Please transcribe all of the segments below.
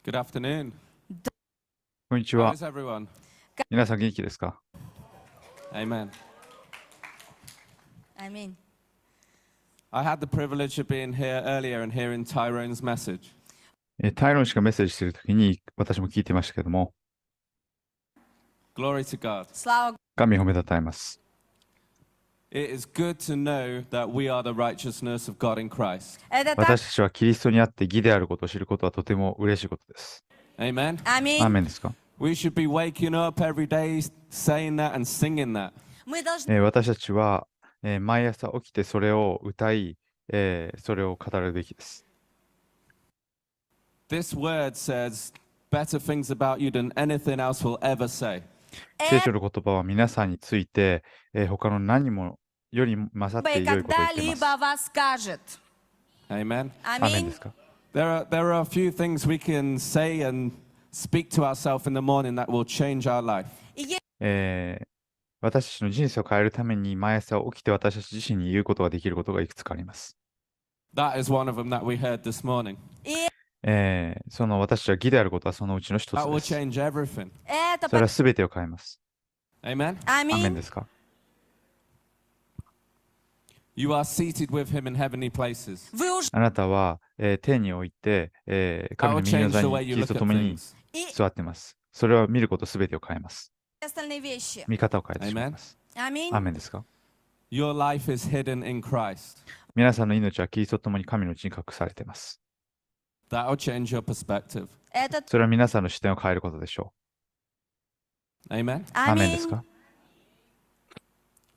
Good afternoon. こんにち How は。 is everyone? 皆さん元気ですか？ Amen. Amen. I had the privilege of being here earlier and hearing Tyrone's message. タイロン氏がメッセージしているときに私も聞いてましたけども、Glory to God. Слава神を褒めたたえます。It is good to know that we are the righteousness of God in Christ. Это так. 私たちはキリストにあって義であることを知ることはとても嬉しいことです。Amen. アーメ Аминь. ンですか？ We should be waking up every day saying that and singing that. Мы должны 私たちは、毎朝起きてそれを歌い、それを語るべきです。This word says better things about you than anything else will ever say. 聖書の言葉は皆さんについて、他の何もより勝って良いことを言っています。 когда-либо вас скажет. Amen. アーメン Аминь. ですか？ There are a few things we can say and speak to ourselves in the morning that will change our life. И е- 私たちの人生を変えるために毎朝起きて私たち自身に言うことができることがいくつかあります。That is one of them that we heard this morning. и その私たちは義であることはそのうちの一 That つ will です。 change everything. это それはすべてを変えます。 Amen. アーメン Аминь. ですか？ You are seated with him in heavenly places. Вы уже あなたは、天において、神 That の will 右の change 座 the に way キ you リスト look と at 共に things. 座っています。それは見ることすべてを変えます。 остальные вещи. 見方を変えてしまいます。 Аминь. アーメンですか？ Your life is hidden in Christ. 皆さんの命はキリストと共に神のうちに隠されています。 That will change your perspective. Это それは皆さんの視点を変えることでしょ Amen. う。アーメンです Аминь. か？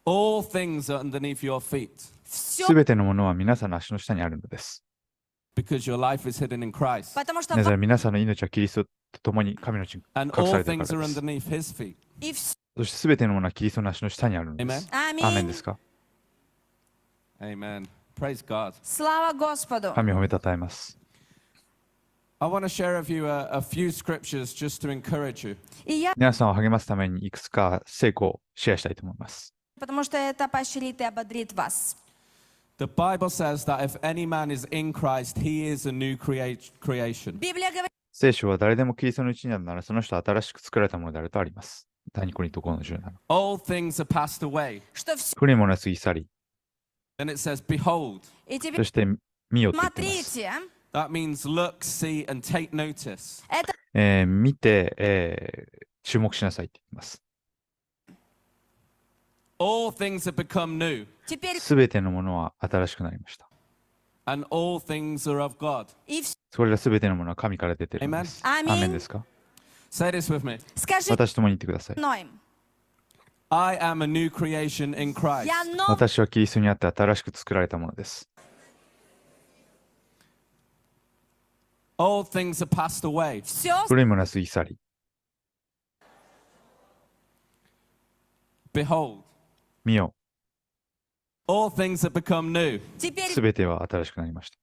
All things are underneath your feet す Все, べてのものは皆さんの足の下にあるのです。 because your life is hidden in Christ. потому что なぜなら ва- 皆さんの命はキリストと共に神のうちに And 隠さ all れている things から are です。 underneath his feet. и все. そしてすべてのものはキリストの足の下にあるのです Amen.。アーメンです Аминь. か？ Amen. Praise God. Слава Господу. 神を褒めたたえます。 I want to share with you a few scriptures just to encourage you. И я, 皆さんを励ますためにいくつか成功をシェアしたいと思います。 потому что это поощрит и ободрит вас. The Bible says that if any man is in Christ, he is a new creation. Библия говорит, 聖書は誰でもキリストのうちにあるならその人は新しく作られたものであるとあります。第2コリント5の17。 All things are passed away. что все. 古いものは過ぎ去り、 Then it says, behold. И そ теперь して見よって言っています。 смотрите, That means look, see, and take notice. это 見て、注目しなさいって言っています。 All things have become new, теперь すべてのものは新しくなりました。 and all things are of God. и все. それらすべてのものは神から出ているのです。 Amen. アーメンですか？ Say this with me. Скажи 私ともに言ってください。 мной, I am a new creation in Christ. я нов, 私はキリストにあって新しく作られたものです。 All things are passed away. все 古いものは過ぎ去り、 Behold, 見よ、 all things have become new, теперь すべては新しくなりました。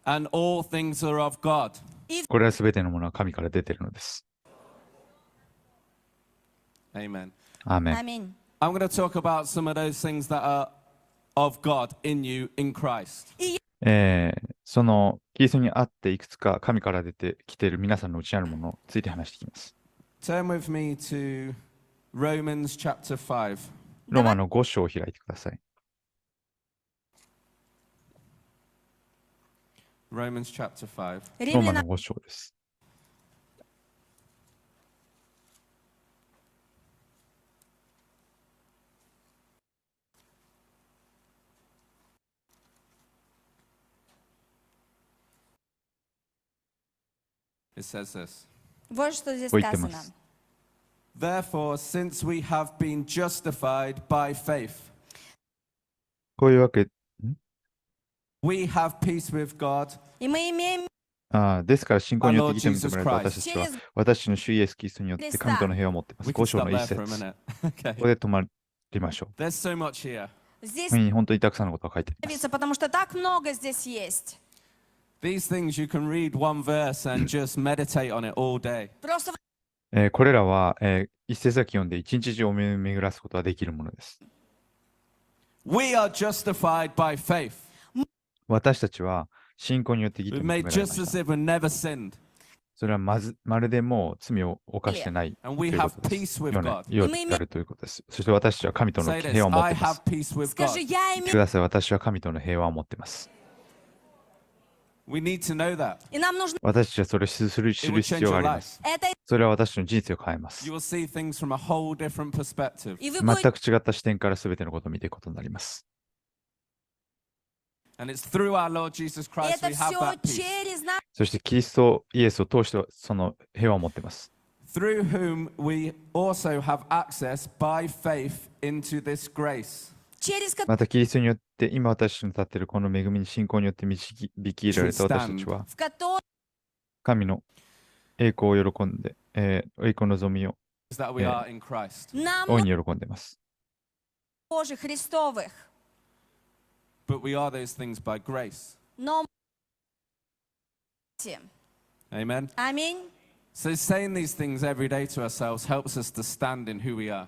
and all things are of God. これらすべてのものは神から出ているのです。 Amen. アーメン。 Аминь. I'm going to talk about some of those things that are of God in you in Christ. そのキリストにあっていくつか神から出てきている皆さんの内にあるものについて話していきます。 Turn with me to Romans chapter 5. ローマの5章を開いてください。 Romans chapter 5. ローマの Римляна 5章です。 It says this. вот что здесь こう言って сказано. ます。 Therefore, since we have been justified by faith, こういうわけ、 we have peace with God. И мы имеем ですから信仰によって義と Our Lord 認められた私たちは через 私たちの主イエス・キリストによって神との平和を持っています。 We 5 can 章 stop の there 1 for a 節。 minute. こ Okay. こで止まりましょう。 There's so much here. здесь ここに本当にたくさんのことが書いてあります。 нравится, потому что так много здесь есть. These things you can read one verse and just meditate on it all day. Просто これらは、一節だけ読んで一日中思い巡らすことができるものです。 We are justified by faith. 私たちは信仰によって義と We're 認め made られま just し as た。 if we've never sinned. それはまるでもう罪を犯してないと And we いうこ have とです。 peace with ような God. ようであるということです。そして私たちは神との Say 平 this, 和を持っ I ています。 have peace with Скажи, God. я 言って имею. ください。私は神との平和を持っています。 We need to know that. И нам нужно 私たちはそれを知る It will 必 change 要が your ありま life. す。 это, それは私の人生を変えま You す。 will see things from a whole different perspective. и вы 全 будете く違った視点から全てのことを見ていくことになります。 And it's through our Lord Jesus Christ это we have все that peace. через нас. そしてキリストイエスを通してその平和を持っています。 Through whom we also have access by faith into this grace. Через またキリストによって今私たちの立っているこの恵みに信仰によって導き入れられた私たちは в котором 神の栄光を喜んで、栄光の望みを Is that we Yeah. are in Christ. нам 大いに喜んでいます。 Божьих Христовых, But we are those things by grace. но Amen. Аминь. So saying these things every day to ourselves helps us to stand in who we are.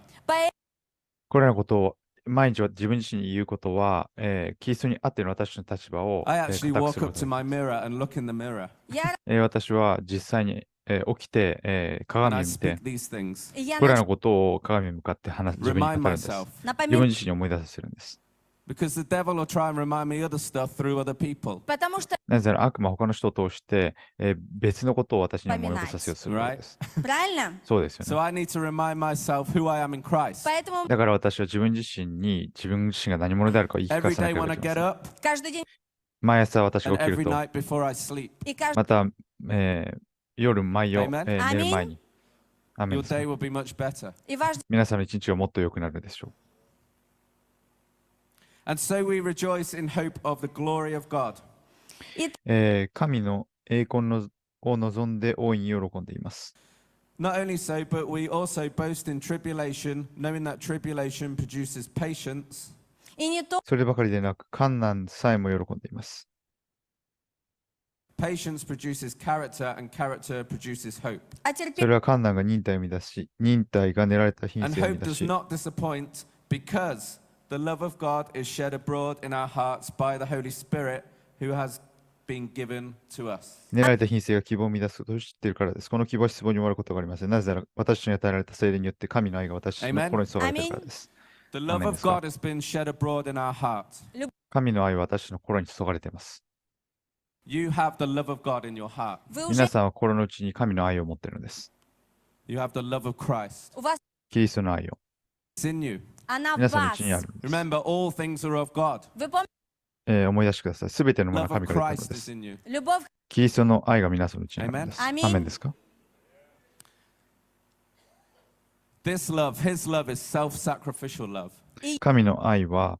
これらのことを毎日は自分自身に言うことは、キリストにあっての私の立場を、 I 固 actually く walk するこ up と to が my mirror and look in the mirror. Я 私は実際に、起きて、 And 鏡 I を見て speak these things. я これらのことを鏡に向かって自分に Remind 語るんです。 myself. 自分 напоминаю, 自身に思い出させるんです。 Because the devil will try and remind me other stuff through other people. потому что なぜなら悪魔は他の人を通して、別のことを私に思い起こさせようとするからです。 правильно? そうですよ So ね。 I need to remind myself who I am in Christ. Поэтому だから私は自分自身に自分自身が何者であるかを言い聞か Every せな day けれ when ば I いけま get せん。 up каждый день 毎朝私が and 起きる every と、 night before I sleep, и каждый また、夜毎夜、 Amen. 寝る前に。アーメン your ですか day will be much better. и ваш 皆さんの一日がもっと良くなるでしょう。 And so we rejoice in hope of the glory of God. 神の栄光のを望んで大いに喜んでいます。 Not only so, but we also boast in tribulation, knowing that tribulation produces patience, и не то そればかりでなく、困難さえも喜んでいます。 patience produces character, and character produces hope. а そ терпение れは困難が忍耐を生み出し、忍耐が練られた品 And 性を生み hope 出 does し、 not disappoint because the love of God is shed abroad in our hearts by the Holy Spirit who has been given to us. 練られた品性が希望を生み出すことを知っているからです。この希望は失望に終わることがありません。なぜなら私に与えられた聖霊によって神の愛が私の Amen. 心に注がれているからです。 The love Amen. of God has been shed abroad in our hearts. 神の愛は私の心に注がれています。 You have the love of God in your heart. вы уже 皆さんは心の内に神の愛を持っているのです。 You have the love of Christ. у вас キリストの愛を。 It's in you. она в 皆さんの вас 内にあるのです。 Remember, all things are of God. вы помните 思い出してください。すべてのものは Love of 神から出たの Christ で is す。 in you. любовь キリストの愛が皆さんの内にあるのです。 Amen. アーメンですか？ This love, His love is self-sacrificial love. 神の愛は、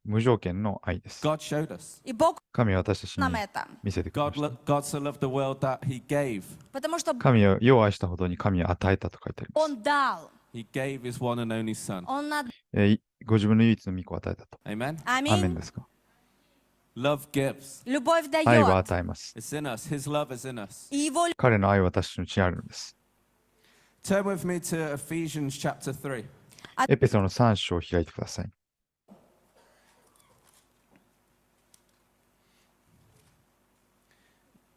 無条件の愛です。 God showed us. и Бог 神は私たちに нам это 見せてくれま God, した。 God so loved the world that He gave. потому что 神は世を愛したほどに神は与えたと書いてあります。 Он дал He gave His one and only Son. Он над ご自分の唯一の御子を与えたと。 Amen. アーメン Аминь ですか？ Love gives. любовь 愛は дает 与えます。 It's in us. His love is in us. и его 彼の愛は私の内にあるのです。 Turn with me to Ephesians chapter 3. エペソの3章を開いてください。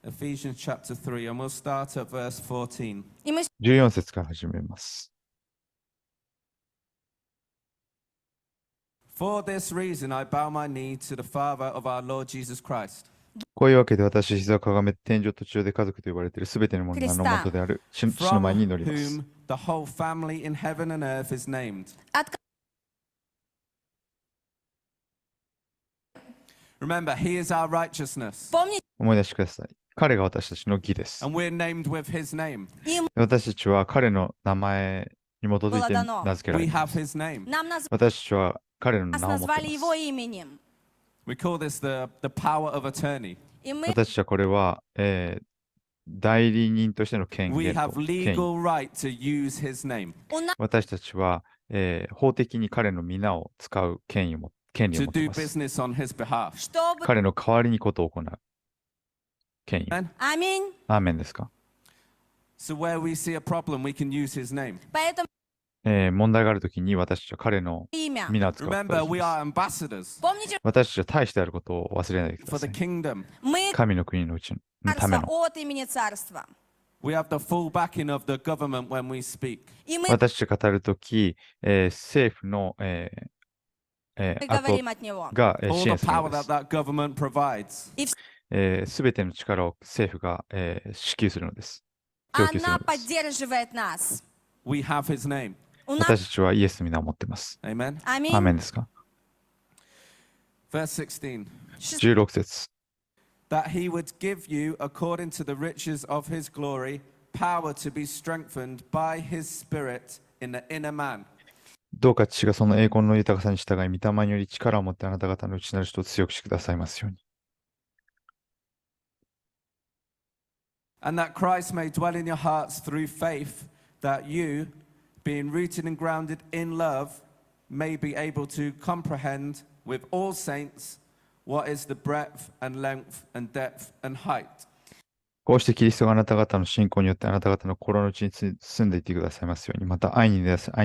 Ephesians chapter 3, and we'll start at verse 14. и мы 14節から始めます。 For this reason, I bow my knee to the Father of our Lord Jesus Christ, こういうわけで私、膝をかがめ、天井途中で家族と呼ばれているすべてのものの名の元である主の前 from に祈ります。 whom the whole family in heaven and earth is named. от Remember, He is our righteousness, помните 思い出してください。彼が私たちの義です。 and we're named with His name. им 私たちは彼の名前に基づいて名付けら We れていま have す。 His name. нам нас 私たちは彼の名を持って назвали いま его す。 именем We call this the power of attorney. и мы 私たちはこれは、代理人としての権 We 限と have 権威。 legal right to use His name, у нас 私たちは、法的に彼の皆を使う権利を持って to い do ます。 business on His behalf. чтобы 彼の代わりにことを行う権威。 Amen? Аминь アーメンですか？ So where we see a problem, we can use His name. поэтому 問題があるときに私たちは彼の имя. 皆を使うことが Remember, でき we ま are ambassadors す。 Помните, 私たちは大使であることを忘れないでく for だ the さい。 kingdom. мы 神の国のうちのため царство の。 от имени царства. We have the full backing of the government when we speak. И мы 私たちが語るとき、政府の、後 говорим от него. が、All 支 the 援するの power で that す。 that government provides. すべての力を政府が、支給するのです。供給する Она のです。 поддерживает нас. We have his name. У нас 私たちはイエスの皆を持っています。 Amen. アーメン аминь. ですか？ Verse 16. 16節。 That he would give you, according to the riches of his glory, power to be strengthened by his Spirit in the inner man. どうか父がその栄光の豊かさに従い、御霊により力を持ってあなた方の内なる人を強くしてくださいますように。And that Christ may dwell in your hearts through faith, that you, being rooted and grounded in love, may be able to comprehend with all saints what is the breadth and length and depth and height. こうしてキリストがあなた方の信仰によってあなた方の心の内に住んでいてくださいますように、また愛に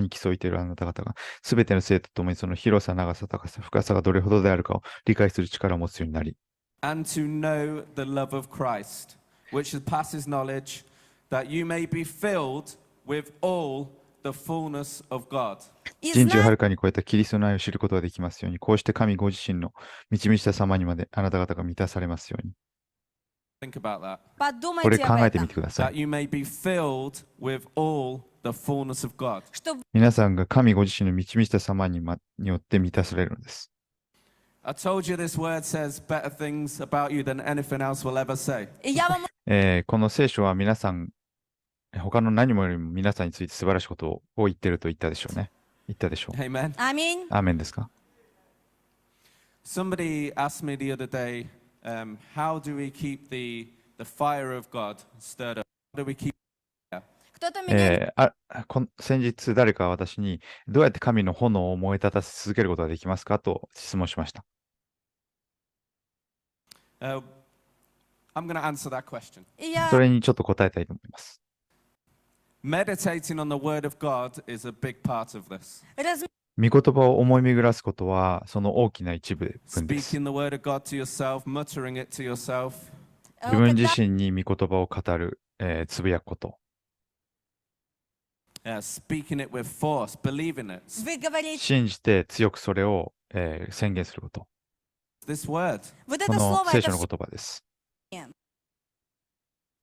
競いているあなた方が、すべての生徒とともにその広さ、長さ、高さ、深さがどれほどであるかを理解する力を持つようになり、And to know the love of Christ, which surpasses knowledge, that you may be filled with all the fullness of God. И 人知をは знать るかに超えたキリストの愛を知ることができますように、こうして神ご自身の導きた様にまであなた方が満たされますように。 Think about that. これ подумайте 考 об えてみ этом, てくださ That い。 you may be filled with all the fullness of God. что 皆さんが神ご自身の導きた様によって満たされるのです。 I told you this word says better things about you than anything else will ever say. И я вам この聖書は皆さん、他の何もよりも皆さんについて素晴らしいことを言ってると言ったでしょうね。言ったでしょう。 Amen. аминь. アーメンですか？ Somebody asked me the other day, how do we keep the fire of God stirred up? How do we keep Кто-то меня 先日誰か私にどうやって神の炎を燃え立たせ続けることができますかと質問しました。 I'm going to answer that question. и я それにちょっと答えたいと思います。 Meditating on the word of God is a big part of this. 御言葉を思い巡らすことはその大きな一部分です。 Speaking the word of God to yourself, muttering it to yourself, 自分 когда 自身に御言葉を語る、つぶやくこと。 speaking it with force, believing it. вы говорите 信じて強くそれを、宣言すること。 This word, вот こ это の слово 聖 это 書の всё 言葉です。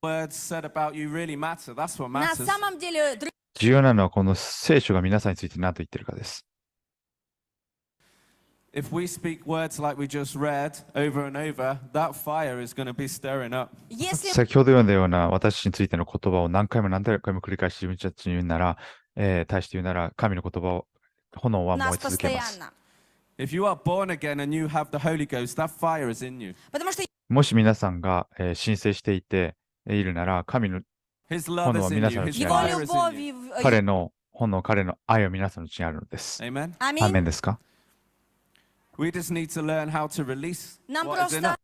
words said about you really matter. That's what на matters. самом деле 重要なのはこの聖書が皆さんについて何と言っているかです。 If we speak words like we just read over and over, that fire is going to be stirring up. если 先ほど読んだような私についての言葉を何回も何回も繰り返し自分たちに言うなら、対して言うなら、神の言葉を、炎は燃 нас え続けます。 постоянно If you are born again and you have the Holy Ghost, that fire is in you. потому что もし皆さんが、申請していているなら、神の His love is in you. 炎は皆さんのう His ちに его あり fire ます。 is in you. любовь 彼の炎、彼の愛は皆さんのうちにあるのです。 Amen. アーメン аминь ですか？ We just need to learn how to release нам what is in просто us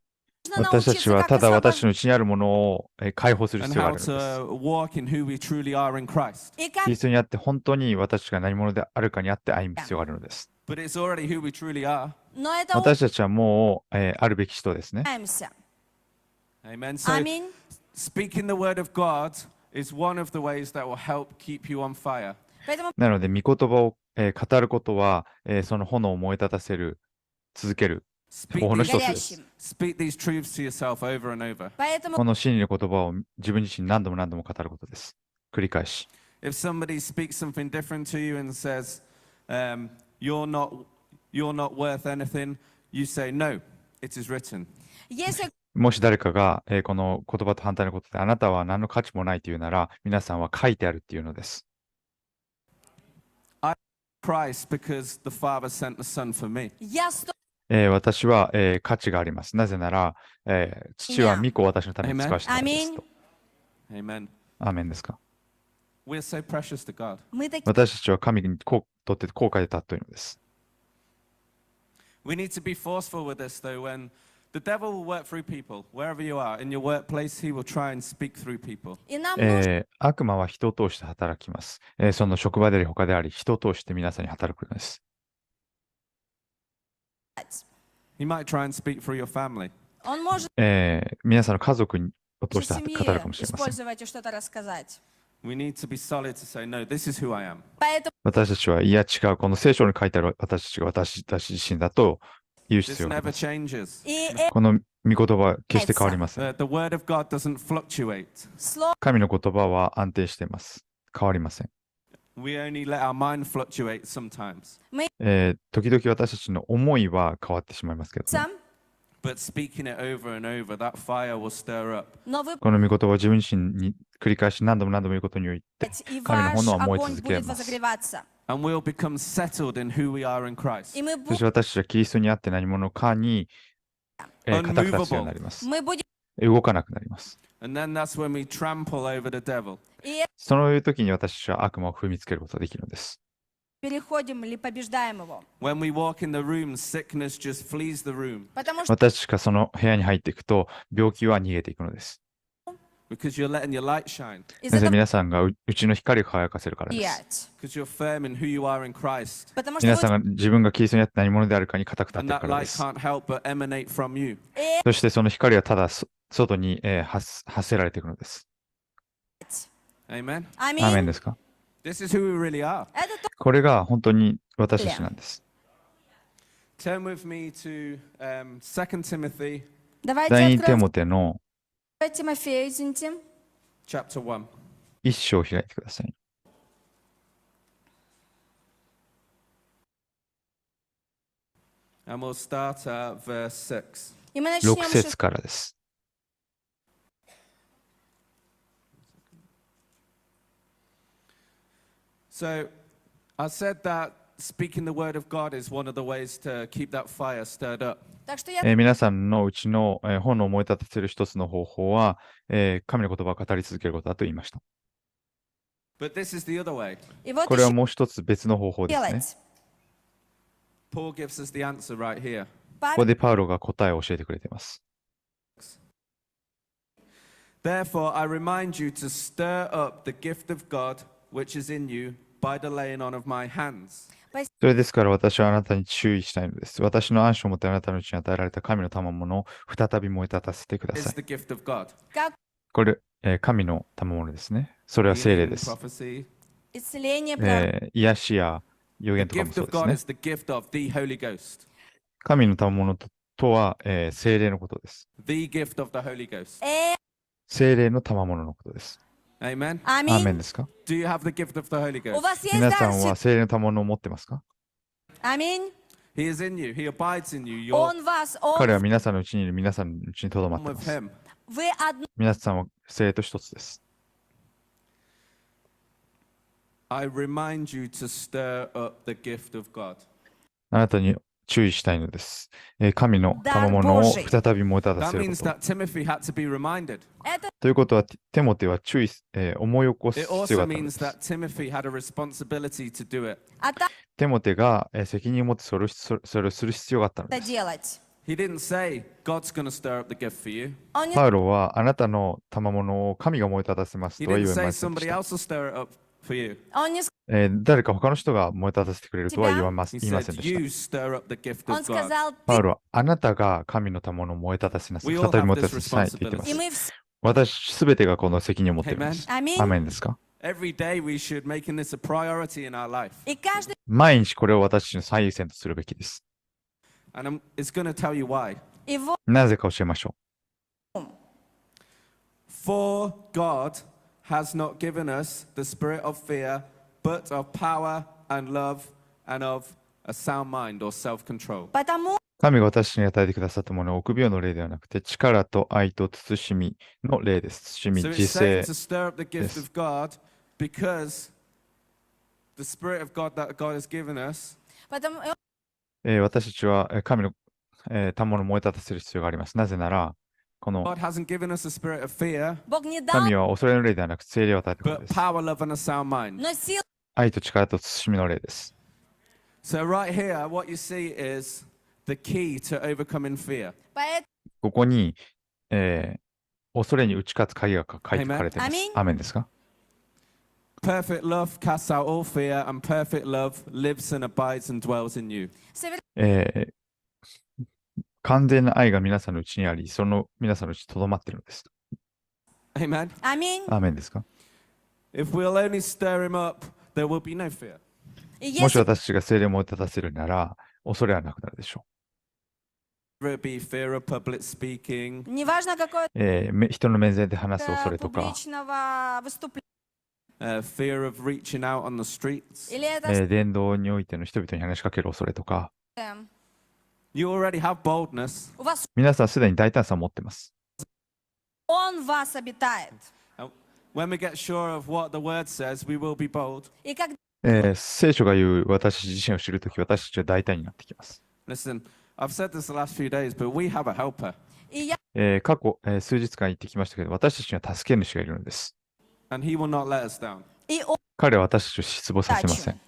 нужно 私たち научиться は как ただ私 освобождать のうちにあるものを解放する and 必要があ how るのです。 to walk in who we truly are in Christ. и キ как リストにあって本当に私たちが何者であるかにあって歩む必要があるのです。 But it's already who we truly are. но это 私たちはもう、あるべき人ですね。 учимся Amen. So аминь speaking the word of God is one of the ways that will help keep you on fire. поэтому なので、御言葉を、語ることは、その炎を燃え立たせる、続ける Speak 方法の these, 一つです。 горящим speak these truths to yourself over and over. поэтому この真理の言葉を自分自身何度も何度も語ることです。繰り返し。 If somebody speaks something different to you and says, you're not worth anything, you say, no, it is written. если もし誰かが、この言葉と反対のことであなたは何の価値もないというなら、皆さんは書いてあるっていうのです。 Christ because the Father sent the Son for me. я сто 私は、価値があります。なぜなら、父は御子を私のために使わせたのですと。 Amen. アーメンですか？ We're so precious to God. мы такие 私たちは神にとって高価で尊いのです。 We need to be forceful with this, though, when The devil will work through people, wherever you are. In your workplace, he will try and speak through people. 悪魔は人を通して働きます。その職場であり他であり、人を通して皆さんに働くのです。He might try and speak through your family. 皆さんの家族を通して語るかもしれません。использовать и что-то рассказать. We need to be solid to say, no, this is who I am. Поэтому 私たちは、いや違う、この聖書に書いてある私たちが私たち自身だと言う This 必要があり never ます。 changes. この御言葉は決して変わりません。 The word of God doesn't fluctuate. слово 神の言葉は安定しています。変わりません。We only let our mind fluctuate sometimes. 時々私たちの思いは変わってしまいますけど、 сам, But speaking it over and over, that fire will stir up. но вы この御言葉を自分自身に繰り返し何度も何度も言うことによって、 и 神の ваш 炎は燃え огонь 続け будет ます。 возогреваться. And we'll become settled in who we are in Christ. И мы そして私たちはキリストにあって何者かに、固く立つようになり будем, ます。 мы будем 動かなくなります。 And then that's when we trample over the devil. и そういう時に私たちは悪魔を踏みつけることができるのです。 переходим или побеждаем его. When we walk in the room, sickness just flees the room. Потому что 私たちがその部屋に入っていくと、病気は逃げていくのです Because you're letting your light shine. из なぜ этого 皆さんがうちの光を輝かせるからです сиять. Because you're firm in who you are in Christ. Потому что 皆さん вы が自分がキリストにあって何者であるかに固く立って And いる that からで light す。 can't help but emanate from you. そしてその光はただ外に、発せられていくのです。 Amen. アーメン аминь. ですか？ This is who we really are. Это то, これが本当に私たちなんです。 Turn with me to 2 Timothy давайте 第2テ откроем モテの Тимофею, извините. chapter 1. 一章を開いてください。And we'll start at verse 6. И мы 6 начнем節からです。 So I said that speaking the word of God is one of the ways to keep that fire stirred up. Так что я 皆さんのうちの、炎を燃え立たせる一つの方法は、神の言葉を語り続けることだと言いました。 But this is the other way. и вот これは еще もう一つ別の方法ですね。 делать. Paul gives us the answer right here. ここでパウロが答えを教えてくれています。 Therefore, I remind you to stir up the gift of God which is in you by the laying on of my hands. それですから私はあなたに注意したいのです。私の暗唱をもってあなたのうちに与えられた神の賜物を再び燃え立たせてくだ Is さい。 the gift of God. Как これ、神の賜物ですね。それは聖霊 Healing, です。 prophecy. исцеление, 癒しや予 The 言とかも gift そう of です God ね。 is the gift of the Holy Ghost. 神の賜物とは、聖霊のことです。 The gift of the Holy Ghost. 聖霊の賜物のことです。 Amen. アーメン аминь. ですか？ Do you have the gift of the Holy У Ghost? вас есть 皆 дар さんは свят- 聖霊の賜物を持ってますか？ Аминь. He is in you. He abides in you. You're Он вас, 彼は он 皆さんのうちにいる皆さんのうちにとどまってい with ます。 him. вы одно. 皆さんは聖霊と一つです。 I remind you to stir up the gift of God. あなたに注意したいのです。神の賜物を再び燃え立た That せる means こと。 that Timothy had to be reminded. Это ということは、テモテは注意、思い起こす It 必要が also あったので means す。 that Timothy had a responsibility to do it. テモテが責任を持ってそれをする必要があったのです。 делать. He didn't say, God's going to stir up the gift for you. Он не パウロはあなたの賜物を神が燃え立たせます He とは didn't 言い say ませんでし somebody た。 else will stir it up for you. он не 誰か他の人が燃え立たせてくれるとは言い He ません said, でし You た。 stir up the gift он of God. сказал, パ ты ウロはあなたが神の賜物を燃え立たせなさい。 We 再 all び燃 have え立 this たせなさいと言っていま и す。 мы все. 私すべてがこの責任を持っています。 Аминь. アーメンですか？ Every day we should making this a priority in our life. И каждый 毎日これを私たちの最優先とするべきです。 And it's going to tell you why. его なぜか教えましょ For God has not given us the spirit of fear, but of power and love and of a sound mind or self-control. потому う。神が私に与えてくださったものは臆病の霊ではなくて力と愛と慎みの霊です。慎み、 So 自 it's saying 制 to。stir up the gift Yes. of God because the spirit of God that God has given us потому 私たちは神の賜物を燃え立たせる必要があります。なぜなら、この God hasn't given us a spirit of fear, Бог не дал, 神は恐れの霊ではなく聖霊を与えたこと but です。 power, love, and a sound mind. но сил 愛と力と慎みの霊です。 So right here, what you see is the key to overcoming fear. поэтому ここに、恐れに打ち勝つ鍵が書いて書かれています。アーメンですか？ Perfect love casts out all fear, and perfect love lives and abides and dwells in you. 完全な愛が皆さんのうちにあり、その皆さんのうちにとどまっているのです。Amen. アーメン。アーメンですか？ If we'll only stir him up, there will be no fear. もし私たちが聖霊をもたたせるなら、恐れはなくなるでしょ Whether it be fear of public speaking, Неважно, какое う。人の面前で話す恐れとか、 публичного выступления. fear of reaching out on the streets. Или это 伝道においての人々に話しかける恐れとか、You already have boldness. у вас 皆さんすでに大胆さを持っています。Он в вас обитает. When we get sure of what the word says, we will be bold. И когда 聖書が言う私自身を知るとき、私たちは大胆になってきます。Listen, I've said this the last few days, but we have a helper. и я 過去、数日間言ってきましたけど、私たちには助け主がいるのです。And he will not let us down. и он, 彼は私たちを失望させません。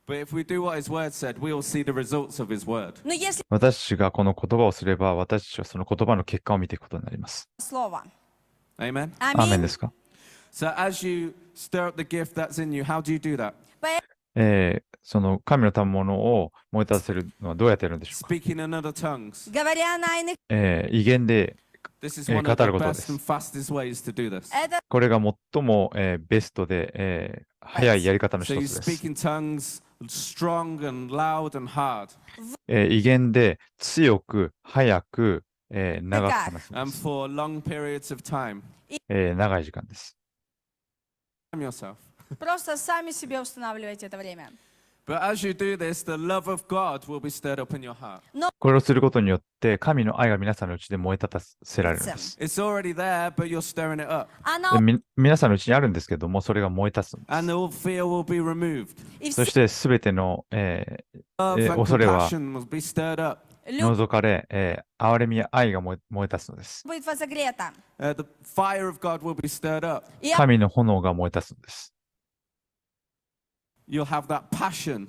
But if we do what his word said, we will see the results of his word. но если 私たちがこの言葉をすれば、私たちはその言葉の結果を見ていくことになります。 слово. Amen. アーメン Аминь. ですか？ So as you stir up the gift that's in you, how do you do that? その神の賜物を燃え立たせるのはどうやってやるんでしょうか？ Speaking in other tongues. Говоря на иных, 威厳で This is one of the 語ることです best and fastest ways to do this. это これが最も、ベストで、早いやり方の So 一 you つです。 speak in tongues, strong and loud and hard. 威厳で強く、早く、長く話すんで And す。 for long periods of time. 長い時間です。 Time yourself. просто сами себе устанавливаете это время. But as you do this, the love of God will be stirred up in your heart. これをすることによって、神の愛が皆さんのうちで燃え立たせられるんです。 It's already there, but you're stirring it up. Она 皆さんのうちにあるんですけども、それが燃え立つんで And all fear will be removed. и す。そ все してすべての、 Love and 恐れは compassion will be stirred up. 除かれ、憐れみや愛が燃え立つのです。 будет возогрето. The fire of God will be stirred up. И 神の炎が燃え立つのです。 You'll have that passion,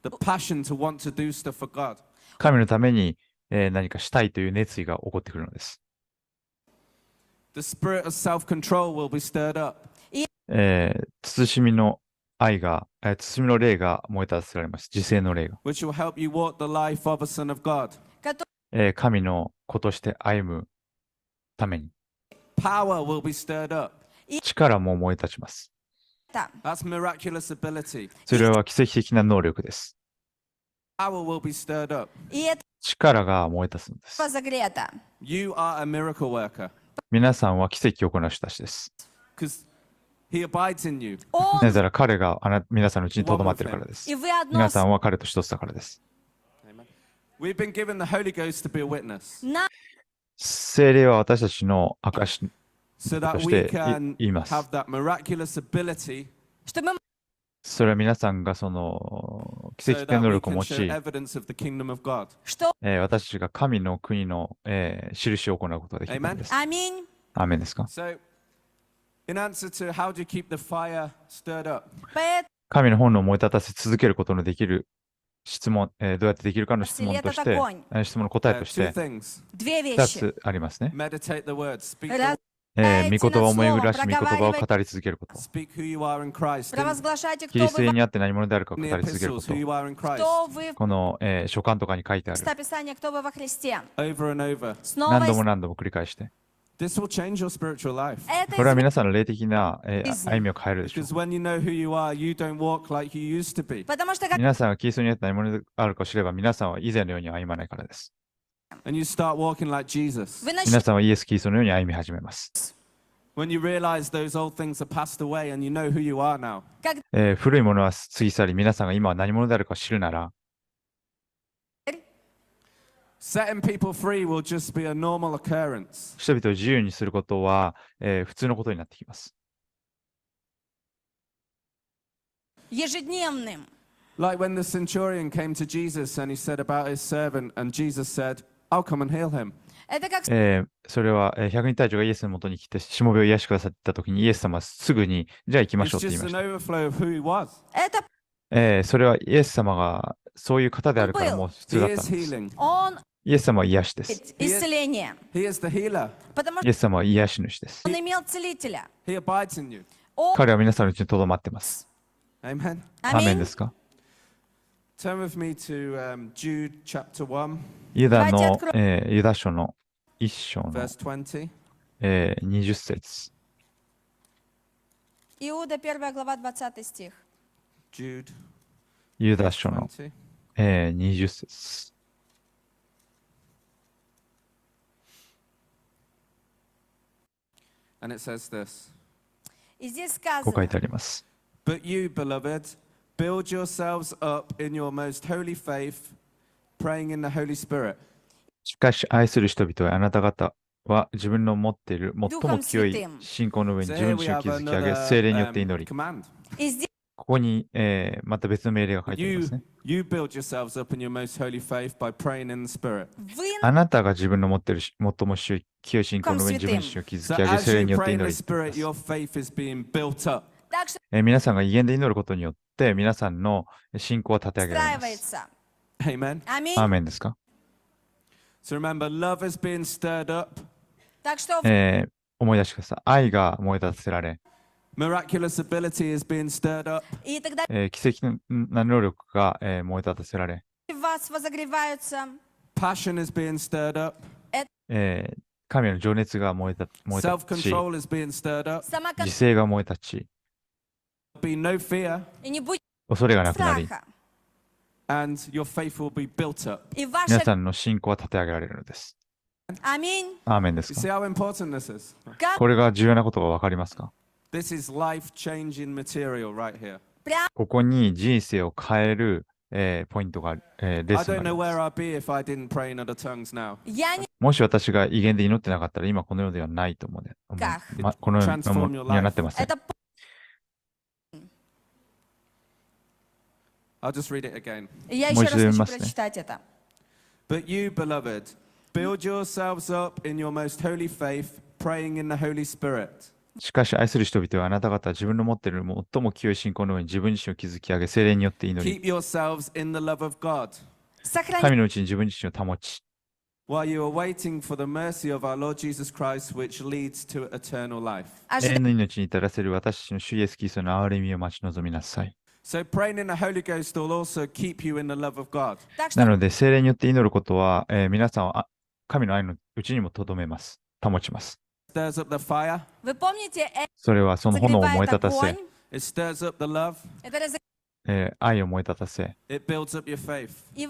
the passion to want to do stuff for God. 神のために、何かしたいという熱意が起こってくるのです。 The spirit of self-control will be stirred up. 慎みの愛が、慎みの霊が燃え立たせられます。自制の霊が。 which will help you walk the life of a son of God. который 神の子として歩むために。 Power will be stirred up. 力も燃え立ちます。 That's miraculous ability. それは奇跡的な能力です。 Power will be stirred up. и это 力が燃え立つのです。 возогрето. You are a miracle worker 皆さんは奇跡を行う人たちです。 because he abides in you. Он なぜなら彼が皆さんのうちにとどまっているからです。 и вы одно 皆さんは彼と一つだからです。 We've been given the Holy Ghost to be a witness な聖霊は私たちの証 so that そし we て can 言います。 have that miraculous ability чтобы мы それは皆さんがその奇 so 跡的な that 能 we 力を can 持 show ち、 evidence of the kingdom of God. что 私たちが神の国の、印を行うことができるのです。 аминь. アーメンですか？ So, in answer to how do you keep the fire stirred up? Поэтому 神の本能を燃え立たせ続けることのできる質問、どうやってできるかの質問として、質問の答えとし Two て things. две 2 вещи. つありますね。 巡the word. Speak, Раз- 御言葉を巡らし、御言葉を語り続けること。 speak who you are in Christ. In Провозглашайте, キ кто リスト вы にあって何者であるかを語 the り続けるこ epistles, と who。you are in Christ. кто вы この、書簡とかに書いてある。 в Писании, кто вы во Христе. Over and over. Снова 何 и 度も何度も繰り返して。 This will change your spiritual life. これは это 皆さんの霊的な、歩みを変えるでしょう。 Because when you know who you are, you don't walk like you used to be. потому что как 皆さんがキリストにあって何者であるかを知れば、皆さんは以前のように歩まないからです。 And you start walking like Jesus. вы 皆 начнете さんはイエス・キリストのように歩み始めます。 When you realize those old things are passed away and you know who you are now. как 古いものは過ぎ去り、皆さんが今は何者であるかを知るなら、 Setting people free will just be a normal occurrence. 人々を自由にすることは、普通のことになってきます。 ежедневным. Like when the centurion came to Jesus and he said about his servant, and Jesus said, I'll come and heal him. Это как それは、百人隊長がイエスのもとに来て、しもべを癒してくださったときに、イエス様はすぐに、じゃあ行きまし It's ょうって言い just ま an した。 overflow of who he was. это それはイエス様がそういう方であるからもう普通 He だった is んです。 healing. он イエス様は癒しです。 исцеление. He is the healer. Потому イエス様は癒し主です。 что он имел целителя. He abides in you. 彼は皆さんのうちにとどまっています。 Amen. アーメン Аминь. ですか？ Turn with me to Jude chapter 1, ユダの、ユダ書の一章の、 verse 20. 20節。 Иуда, 1 глава, 20 стих. Jude ユダ書の、 20. 20節。 And it says this. И здесь こう書い сказано, てあります。 But you, beloved, build yourselves up in your most holy faith, praying in the Holy Spirit. しかし愛する人々はあなた方は自分の持っている最も清い信仰の上に So 自 here 分 we 自身を have 築き上げ、 another 聖霊によって祈り。 command. и здесь ここに、また別の命令が書いてありますね。 You build yourselves up in your most holy faith by praying in the Spirit. вы あなたが自分の持っている最も清い信仰の上に自分自身を築 So き上げ、 as 聖霊 you によって pray in 祈 the り。 Spirit, your faith is being built up. так что 皆さんが威厳で祈ることによって皆さんの信仰は立て上げられます。 встраивается. Amen. アー Аминь. メンですか？ So remember, love is being stirred up. Так что 思い出してください。愛が燃え立たせられ、 Miraculous ability is being stirred up. и тогда 奇跡な能力が、燃え立たせられ、 в вас возогреваются Passion is being stirred up. 神への情熱が燃え立ち、 Self-control is being stirred up. 自 самоконтроль 制が燃え立ち、 Be no fear, и не будет 恐れがなくなり、 страха. and your faith will be built up. И 皆 ваша さんの信仰は立て上げられるのです。 Аминь. アーメンです You see か？ how important this is? Как これが重要なことが分かりますか？ This is life-changing material right here. ここに人生を変える、ポイントが、レ I ッスン don't があり know ま where す。 I'd be if I didn't pray in other tongues now. я не もし私が威厳で祈ってなかったら今この世ではないと思うこの世にはなってません。 это I'll just read it again. я Мой еще раз хочу живем массы. прочитать это. But you, beloved, build yourselves up in your most holy faith, praying in the Holy Spirit. しかし愛する人々はあなた方は自分の持っている最も清い信仰の上に自分自身を築き上げ、聖霊によって祈り、 Keep yourselves in the love of God, Сохраните神のうちに自分自身を保ち、 while you are waiting for the mercy of our Lord Jesus Christ, which leads to eternal life. 永遠の命に至らせる私たちの主イエスキリストの憐れみを待ち望みなさい。 So praying in the Holy Ghost will also keep you in the love of God. так な что ので、聖霊によって祈ることは、皆さんを神の愛のうちにもとどめます。保ちます。 Stirs up the fire, вы помните, それはその炎を燃え разогревает 立たせ огонь,、 it stirs up the love, это 愛を燃え立たせ、 it builds up your faith. и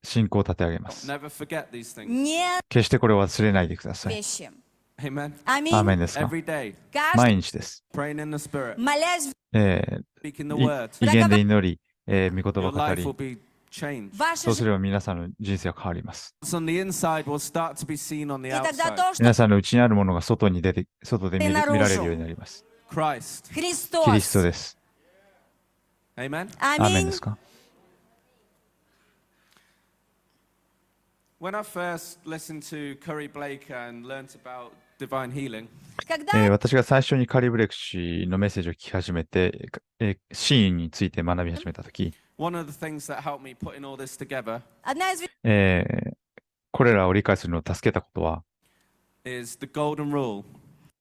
信仰を立て上げます。 Never forget these things. не 決してこれを忘れないでください。 вещи. Amen. アーメン Аминь. ですか？ Every day, Каждый 毎日です。 praying in the Spirit, молясь, speaking the word, 威厳で祈り、御言 your 葉を語 life り will、be changed. ваша そうす жизнь, れば皆さんの人生は変わります。 What's on the inside will start to be seen on the и тогда outside. то, что 皆さんの内にあるものが外で見られるようになります。 Christ. キリスト Христос. です。 Amen. アーメン Аминь. ですか？ When I first listened to Curry Blake and learnt about divine healing, Когда 私が最初にカリー・ブレイク氏のメッセージを聞き始めて、真意について学び始めたとき、 one of the things that helped me putting all this together одна из вещей, これらを理解するのを助けたことは、 is the golden rule.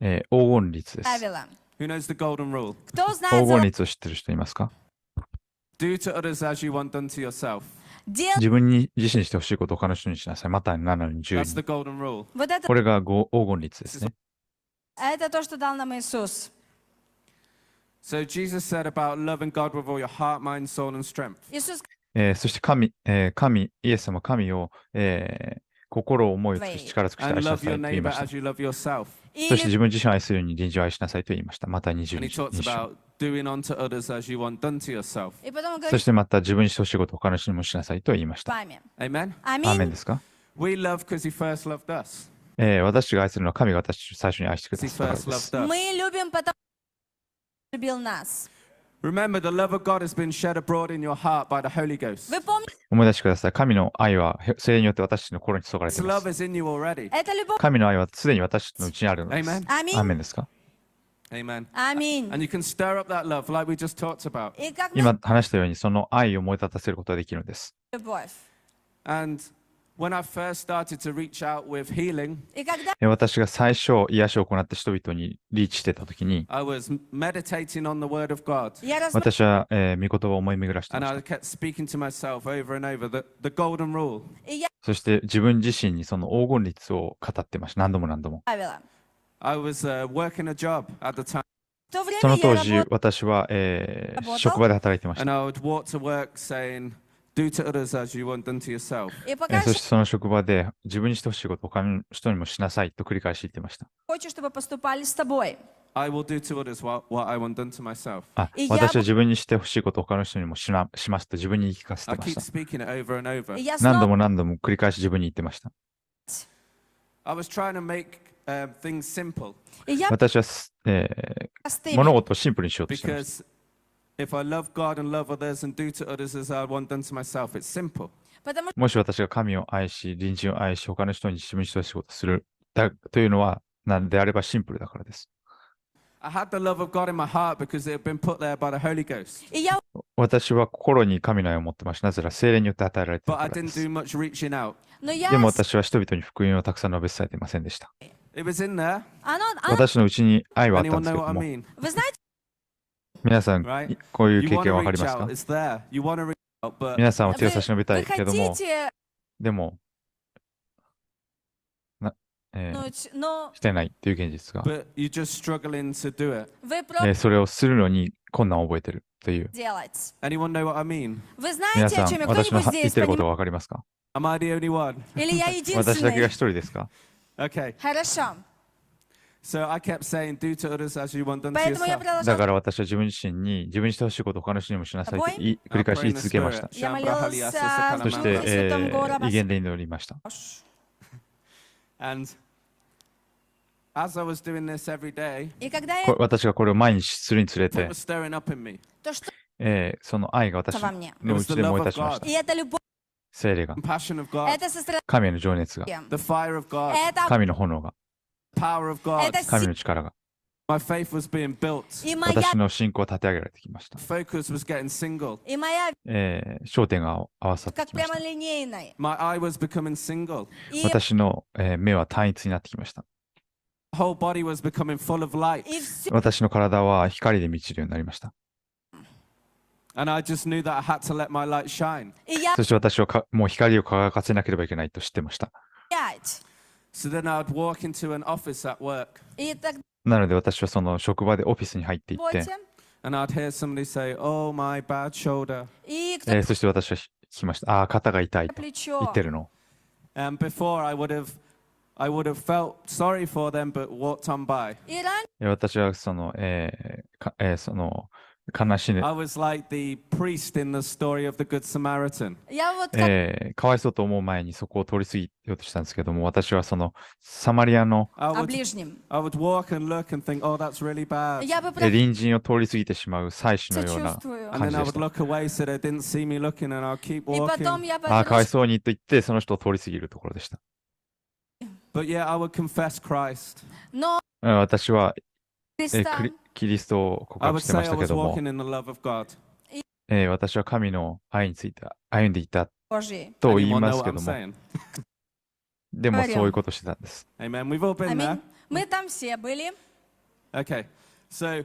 黄金律です。 правила. Who knows the golden rule? Кто 黄 знает 金律を知ってる人いますか？ Do to others as you want done to yourself. делать 自分に自身にしてほしいことを他の人にしなさい。また7の That's 12。 the golden rule. вот это, これが黄金律ですね。 это то, что дал нам Иисус. So Jesus said about loving God with all your heart, mind, soul, and strength. Иисус そしてイエス様、神を、心を思い尽くし力尽くして And 愛しな love さい your と言い neighbor ました。 as you love yourself. そして自 или 分自身を愛するように隣人を愛しなさいと言いました。また And he 22 talks 章。 about doing unto others as you want done to yourself. и потом он そ говорит してまた自分にしてほしいことを他の人にもしなさいと言いまし с た。 вами. Amen. アーメン Аминь. ですか？ We love because he first loved us. 私が愛するのは神が私たちを最初に愛してく He ださったから first です loved。us. Мы любим, потому что любил нас. Remember, the love of God has been shed abroad in your heart by the Holy Ghost. Вы помните, 思い出してください。神の愛は聖霊によって私たちの心に注がれて His いま love す。 is in you already. это любовь. 神の愛はすでに私たちのうちにあるのです。 Amen. アーメ Аминь. ンですか？ Amen. Аминь. And you can stir up that love like we just talked about. И как мы今話したようにその愛を燃え立たせることができるのです。любовь. And When I first started to reach out with healing, И когда 私が最初、癒しを行って人々にリーチしてたときに、 I was meditating on the Word of God. я 私は、御言葉を思い巡らしてま And した。 I kept speaking to myself over and over the golden rule. и я そして自分自身にその黄金律を語ってました。何度も何度も。 правила. I was working a job at the time, В то そ время の я 当時、 работала 私は、職場で働いてまし and た。 I would walk to work saying, "Do to others as you want done to yourself." и пока そしてその職場で自分にしてほしいことを他の人にもしなさいと繰り返し言ってました。хочу, чтобы поступали с тобой. I will do to others what I want done to myself. いや私は自分にしてほしいことを他の人にもしますと自分に言い聞かせ I てまし keep た。 speaking it over and over. И я 何度 снова も何度も繰り返し自分に言ってました。 I was trying to make things simple и я 私は、простыми. 物事をシンプルにしようとしていました。 because if I love God and love others and do to others as I want done to myself, it's simple. Потому что もし私が神を愛し、隣人を愛し、他の人に自分にしてほしいことをするというのは、なんであればシンプルだからです。 I had the love of God in my heart because it had been put there by the Holy Ghost. и я 私は心に神の愛を持ってました。なぜなら聖霊によって与えられている But か I らで didn't す。 do much reaching out. но я でも私は人々に福音をたくさん述べ伝えていませんでした。 It was in there. 私のうちに愛はあったん Anyone ですけ know ど what I も、 mean? вы знаете, 皆さん、 Right? こういう You 経 want 験 to わかり reach ますか out, it's there. You want to reach out, but 皆さんは手を差し伸べた вы いけども、 хотите でも、но してないという現実が、 but you're just struggling to do it. вы просто それをするのに困難を覚えてるという。 делать. Anyone know what I mean? Вы 皆 знаете, さ о ん、 чем я? 私の Кто-нибудь 言っ здесь てること понимает? がわかりますか？ Am I the only one? Или я 私だけが единственный? 一人ですか？ Okay. Хорошо. So I kept saying, do to others as you want done to Поэтому я yourself. だ продолжала. から私は自分自身に自分にしてほしいことを他の人にもしなさいと繰り返し言い続けました。 Я молилась в そし Духе て、 Святом 威 Гора 厳で祈りました。 And as I was doing this every day, И когда я 私がこれを毎日するにつれ it て was、stirring up in me. то, что その愛が私 во мне. のうちで燃え立ちまし И た。 это любовь, 聖霊が、 Compassion of God, это сострадание, 神への情熱が、 the fire of God, это 神の炎が、 power of God. Это神の力が、 My faith was being built. и моя, 私の信仰を立て上げられてきました。 Focus was getting single. и моя, 焦点が合わさって как きまし прямо た。 линейной. My eye was becoming single. И 私の目は単一になってきました。 The whole body was becoming full of light. все 私の体は光で満ちるようになりました。 And I just knew that I had to let my light shine. и я そして私はもう光を輝かせなければいけないと知ってました。 пять. So then I would walk into an office at work И так なので私はその職場でオフィスに入っていって、 работе. and I'd hear somebody say, "Oh, my bad shoulder." И кто そして私は聞きました。ああ、肩が痛いと言 плечо. ってるの。 And before I would have felt sorry for them but walked on by. И раньше 私はその、その悲しい、 I was like the priest in the story of the Good Samaritan. я вот как かわいそうと思う前にそこを通り過ぎようとしたんですけども、私はそのサマリアの I о would ближнем. walk and look and think, "Oh, that's really bad." Я бы просто 隣人を通り過ぎてしまう祭司のような сочувствую. And 感 then じ I でし would た。 look away so they didn't see me looking and I'll keep И потом walking. я ああ、かわい повернулась. そうにと言ってその人を通り過ぎるところでした。 But yeah, I would confess Christ. Но 私は、 Христа キリストを告 I 白 would してま say し I たけ was ども、 walking in the love of God. 私は神の愛について歩んでいた Божий. と言い Anyone ま know す what け I'm ども、 saying? でもそういうことをしてたんです。 Amen. We've all been there. Аминь. Мы там все были. Okay. So,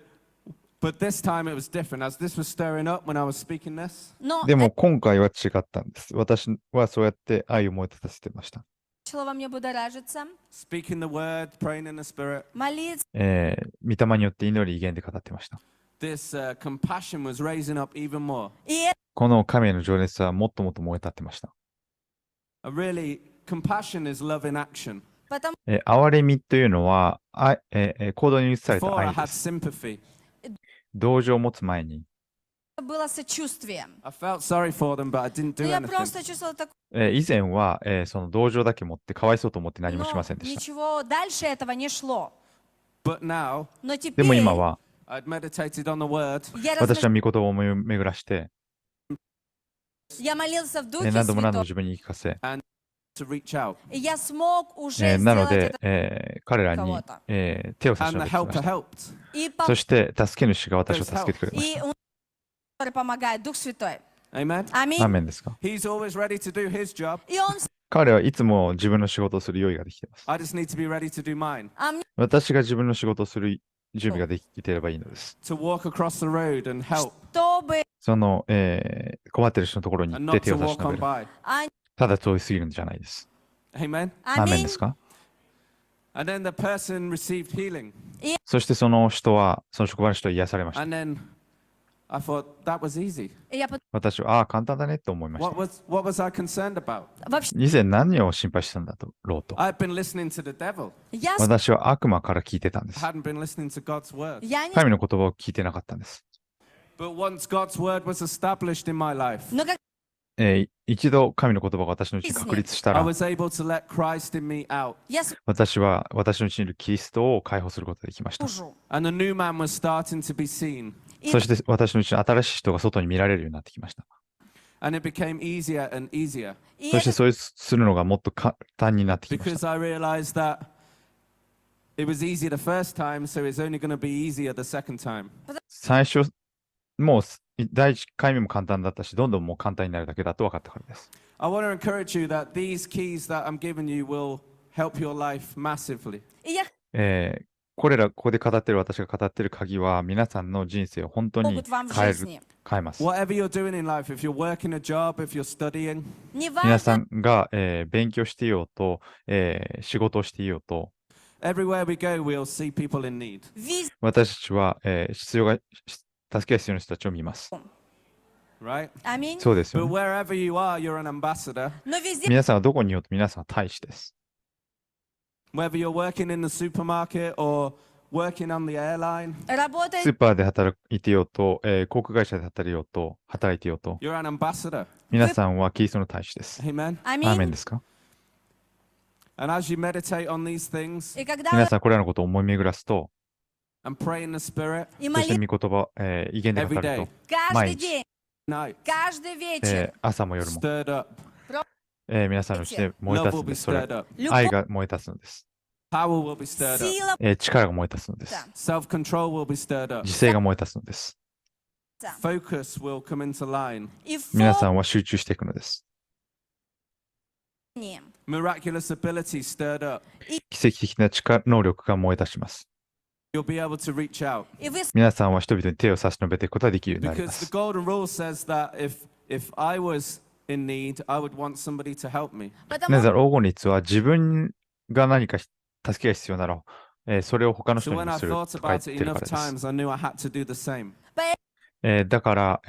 but this time it was different. As this was stirring up when I was speaking this, Но でも今回は違ったんです。私はそうやって愛を燃え立たせてました。 начало во мне будоражиться, speaking the word, praying in the spirit, молиться. 御霊によって祈り威厳で語ってました。 this compassion was raising up even more. И この神への情熱はもっともっと燃え立ってました。 Really, compassion is love in action. потому 憐れみというのは、行動に移された Before I 愛で had す。 sympathy. 同情を持つ前に、 что было сочувствие. I felt sorry for them, but I didn't Но do я anything. просто чувствовала такое, 以前は、その同情だけ持ってかわいそうと思って何もしません но でした。 ничего дальше этого не шло. But now, Но でも теперь 今は I'd meditated on the word, я, 私は御言葉を思い巡らして、 я молился в Духе 何度も何度も Святом, 自分に言い聞かせ、 to reach out. и я смог уже なの сделать で это.、彼らに、手を差し And 伸 the べてきま helper した。 helped. И, そして助け主が私を助けてくれまし и он, который помогает, Дух Святой. Amen. た。アー Аминь. メンですか？ He's always ready to do his job. И он 彼はいつも自分の仕事をする用意ができています。 I just need to be ready to do mine. 私が自分の仕事をする準備ができていればいいのです。To walk across the road and help чтобы その、困っている人のところに and 行っ not て手 to を差し walk 伸べ on る。 by. ただ通り過ぎるんじゃないです。 Amen. アーメン Аминь. ですか？ And then the person received healing. そしてその人は、その職場の人は癒されました。 And then I thought that was easy. И я под- 私は、簡単だねと思いまし What た。 was I concerned about? Вообще, 以前何を心配してたんだろうと。 I've been listening to the devil. я, 私は悪魔から聞いてたんで I す。 hadn't been listening to God's word. я не... 神の言葉を聞いてなかったんです。 But once God's word was established in my life, Но как 一度神の言葉が私のうちに確立した I ら、 was able to let Christ in me out. я 私は私のうちにいるキリストを解放することができました。 служу. And the new man was starting to be seen. そして私のうちに新しい人が外に見られるようになってきました。 And it became easier and easier И そして это そうするのがもっと簡単になってきました。 because I realized that it was easy the first time, so it's only going to be easier the second time. 最初、もう第1回目も簡単だったし、どんどんもう簡単になるだけだと分かったからです。 I want to encourage you that these keys that I'm giving you will help your life massively. И я ここで語ってる私が語ってる鍵は皆さんの人生を本当に могут вам в 変え жизни. ます。 Whatever you're doing in life, if you're working a job, if you're studying, 皆 Неважно, さんが、勉強していようと、仕事をしていようと、 everywhere we go, we'll see people in need. везде, 私たちは、助けが必要な人たちを見ます。 Right? аминь. そうですよ But ね。 wherever you are, you're an ambassador. Но везде 皆さんはどこにいようと皆さんは大使です。 Whether you're working in the supermarket or working on the airline, ス работает ーパーで働いていようと、航空会社で働いていようと、 you're an ambassador. 皆さんはキリストの大使です。 Amen. アーメン аминь. ですか？ And as you meditate on these things И когда 皆 вы さんこれらのことを思い巡らすと、 and pray in the Spirit и そして молитесь 御言葉、威厳で語 every る day, と、 каждый Маич. день, night, каждый вечер, 朝も夜も、 stirred up, 皆さんのうちで燃え love 立つ will ん be です。それ stirred up, 愛 любовь, が燃え立つのです。 power will be stirred up, сила, 力が燃え立つのです。 self-control will be stirred up, 自制が燃え立つのです。 focus will come into line, и 皆さんは集中していくのです。 фоне. miraculous ability stirred up. 奇跡的な能力が燃え立ちます。 You'll be able to reach out. И вы 皆さんは人々に手を差し伸べていくことができるようになりま Because the す。 golden rule says that if I was in need, I would want somebody to help me. なぜ потому なら黄金律は自分が何か助けが必要なら、それを他の So 人に when も I すると thought 書い about て it るか enough らです。 times, I knew I had to do the same. だから、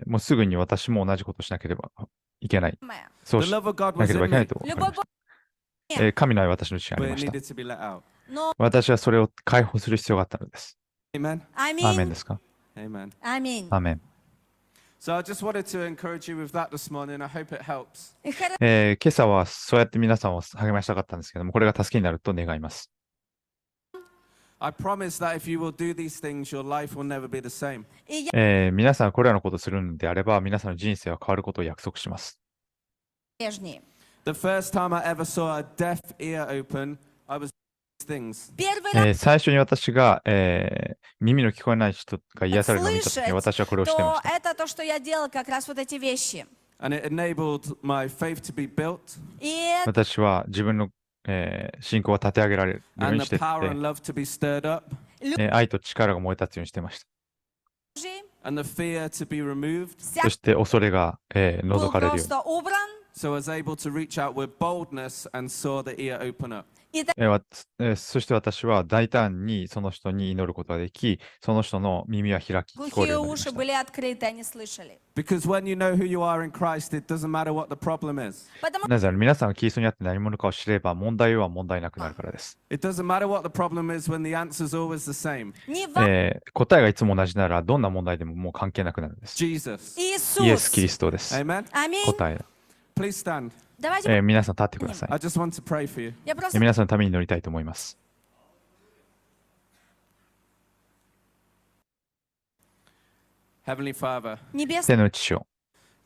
もうすぐに私も同じことをしなければいけない。 самое. そう The し love of God な was ければい in けない me, と分かり Любовь ました。神の愛は私のうちにあ but り it ました。 needed to be let out. Но 私はそれを解放する必要があったのです。 Amen. アーメン аминь, ですか？ Amen. аминь. アーメン。 So I just wanted to encourage you with that this morning. I hope it helps. И хорошо, 今朝はそうやって皆さんを励ましたかったんですけども、これが助けになると願います。 I promise that if you will do these things, your life will never be the same. и я 皆さんこれらのことをするのであれば、皆さんの人生は変わることを約束します。 прежний. The first time I ever saw a deaf ear open, I was doing these things. Первый раз 最初に私が、耳の聞こえない人が癒されるのを見たときに слышать, 私はこれをしてま то した。 это то, что я делала, как раз вот эти вещи. And it enabled my faith to be built И 私は自分の、信仰を立て上げられるよう and に the していって power and love to be stirred up 愛と力が燃え立つようにしてました。 Божий and the fear to be removed. そして恐れが、除 был かれるように。 просто убран. So I was able to reach out with boldness and saw the ear open up. И так そして私は大胆にその人に祈ることができ、その人の耳は開き聞こえる глухие ようになりま уши した。 были открыты, они слышали. Because when you know who you are in Christ, it doesn't matter what the problem is. Потому なぜなら皆さんがキリストにあって何者かを知れば問題は問題なくなるからです。 It doesn't matter what the problem is when the answer's always the same. не вам, 答えがいつも同じならどんな問題でももう関係なくなるんです。 Jesus. イエス・キリ Иисус. ストです。 Amen. アミン。答え。 Please stand. Давайте, 皆さん立ってください。 I just want to pray for you. я просто 皆さんのために祈りたいと思います。 Heavenly Father, небесный 天の父よ、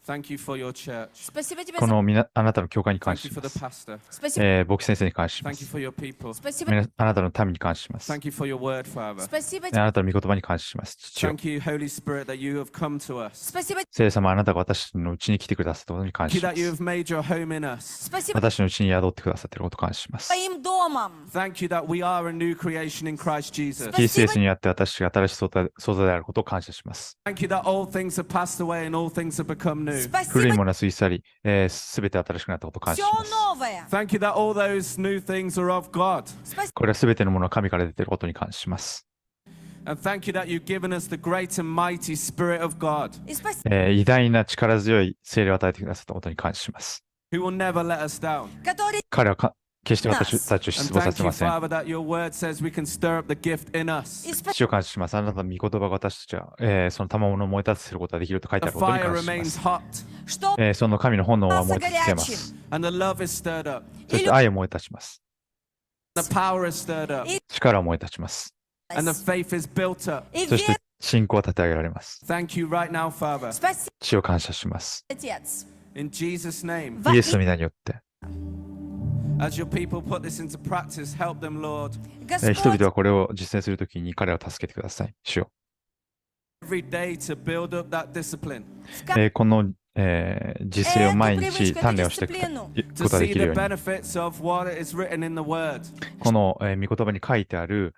Thank you for your church. Спасибо тебе こ за... のあなたの教会に感 Thank 謝 you し for ま the す。 pastor. Спасибо, 牧師先生に感謝しま Thank you す。 for your people. спасибо, あなたの民に感謝します。 Thank you for your word, Father. спасибо, あなたの御言葉に感謝します。父よ Thank you, Holy Spirit, that you have come to us. спасибо, 聖霊様、あなたが私のうちに来てくださったことに感 Thank you 謝しま that you す。 have made your home in us. спасибо私のうちに宿ってくださっていることを感謝します。 твоим домом. Thank you that we are a new creation in Christ Jesus. キリストイエスにあって私が新しい創造であることを感謝します。 Thank you that all things have passed away and all things have become new. 古い Спасибо, ものは過ぎ去り、すべて新しくなったことを感謝 все します。 новое. Thank you that all those new things are of God. Спасибо, これはすべてのものは神から出ていることに感謝します。 And thank you that you've given us the great and mighty Spirit of God, и спасибо, 偉大な力強い聖霊を与えてくださったことに感謝します。 who will never let us down. который 彼は決して私たちを失 And 望さ thank せ you, ません。 Father, that your word says we can stir up the gift in us. и спасибо, 父を感謝します。あなたの御言葉が私たちは、その賜物を燃え立たせることができると書いてあ The ることに fire 感謝しま remains す。 hot что その神の炎は燃え остался 続けま горячим. す。 and the love is stirred up. そして愛を燃え立ちます。 The power is stirred up. 力を燃え立ちます。 And the faith is built up. И そして верь, 信仰を立て上げられます。 Thank you right now, Father. спасибо, 父を感謝します。 Отец. In Jesus' name. Во イエスの皆によって、 As your people put this into practice, help them, Lord. 人 Господь, 々はこれを実践するときに彼らを助けてください。主よ。 Every day to build up that discipline. この、実践を毎日鍛錬をしていく To ことがで see きる the ように、 benefits of what is written in the word. この、御言葉に書いてある、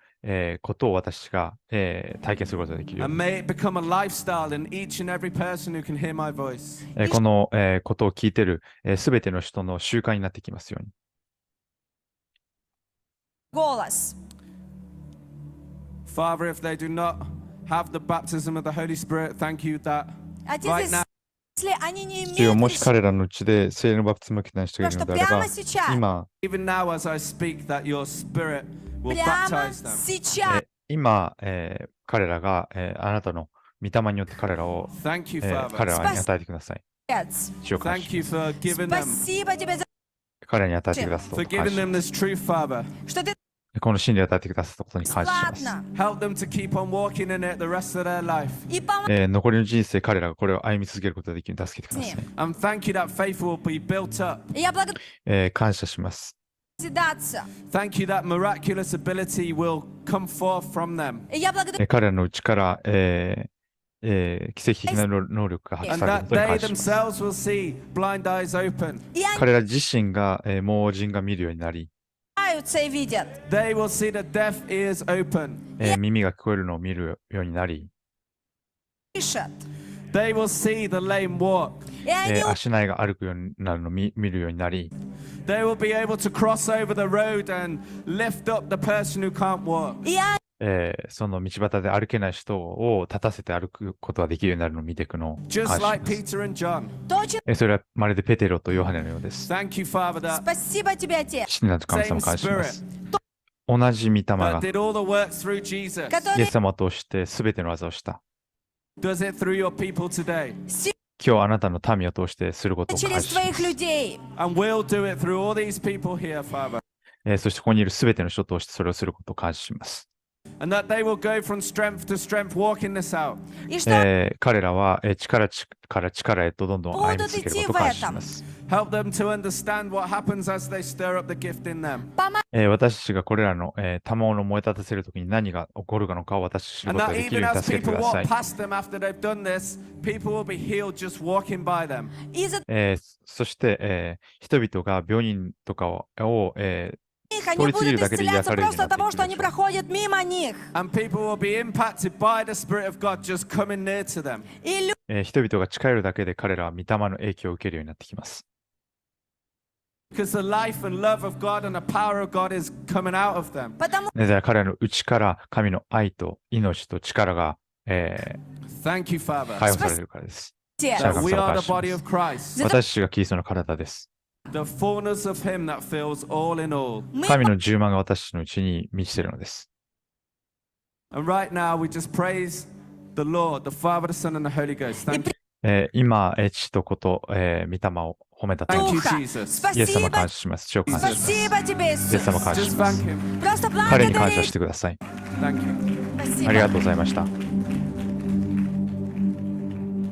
ことを私が、体験することができるよう And に、 may it become a lifestyle in each and every person who can hear my voice. この、ことを聞いているすべての人の習慣になってきますように。 голос. Father, if they do not have the baptism of the Holy Spirit, thank you that Отец, right now если они не 主よ、 имеют もし彼らのうちで聖霊のバプテスマを受けた人がいるのであれば Потому что прямо сейчас 今、 even now as I speak, that your Spirit will прямо baptize them. сейчас 今、彼らが、あなたの御霊によって彼らを、 Thank you, 彼 Father. らに与えてください。 Отец. 主を感 Thank 謝 you します。 for giving them, Спасибо тебе за 彼らに与えてくださったこ for とを感 giving 謝し them ま this truth, Father. что ты す。この真理を与えてくださったことに感謝します。 бесплатно Help them to keep on walking in it the rest of their life. и помоги 残りの人生、彼らがこれを歩み続けることができるように助けてください。 And thank you that faith will be built up. Я благодарю 感謝します。 созидаться. Thank you that miraculous ability will come forth from them. И я благодарю 彼らのうちから、奇跡的な能力が発揮 And される that ことに they 感謝します。 themselves will see blind eyes open. и они 彼ら自身が、盲人が見るようになり、 знаются и видят. They will see the deaf ears open. 耳が聞こえるのを見るようになり、 Пишет. They will see the lame walk. И они 足苗が歩くようになるのを見るようになり、 They will be able to cross over the road and lift up the person who can't walk. и они その道端で歩けない人を立たせて歩くことができるようになるのを見ていくのを感謝 Just し like ます Peter and John. точно. それはまるでペテロとヨハネのようです。 Thank you, Father, that Спасибо тебе, Отец, 父なる神 same 様感謝しま Spirit す。同じ御霊 that が did all the work through Jesus イエ который ス様を通して全ての技をした。 does it through your people today. 今日あなたの民を通してすることを感謝 через しま твоих す。 людей. And we'll do it through all these people here, Father. そしてここにいる全ての人を通してそれをすることを感謝します。 And that they will go from strength to strength walking this out. И что 彼らは力から力へとどんどん歩み続けることを感謝します。 Help them to understand what happens as they stir up the gift in them. помоги 私たちがこれらの賜物を燃え立たせるときに何が起こるのかを私たち知る And ことが that できる even ように as 助けて people くださ walk い。 past them after they've done this, people will be healed just walking by them. из-за そして、人々が病人とかを、них, они Улицы будут так или исцеляться якоря просто от не того, что они напрягаются. проходят мимо них. And people will be impacted by the Spirit of God just coming near to them. И 人々が近寄るだけで彼らは御霊の影響を受けるようになってきます。 Because the life and love of God and the power of God is coming out of them. потому なぜなら彼らの内から神の愛と命と力が、Thank you, Father. 解放されるからです。 что That we are the body of Christ, 私たちがキリストの体です。 the fullness of Him that fills all in all. мы 神の10万が私たちのうちに満ちているのです。 And right now, we just praise the Lord, the Father, the Son, and the Holy Ghost. Thank you. 今、父と子と、御霊を褒めたたえ Thank ま you, す。 Jesus. イエス様 Спасибо, 感謝します。主を感謝します。 спасибо тебе, イエス Иисус. 様感謝 Just しま thank す。 Him. Просто 彼に感謝し благодари. てください。 Thank you. ありがとう Спасибо. ございました。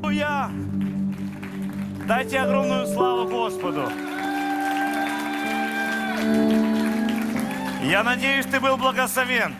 Hallelujah. Дайте огромную славу Господу. Я надеюсь, ты был благословен.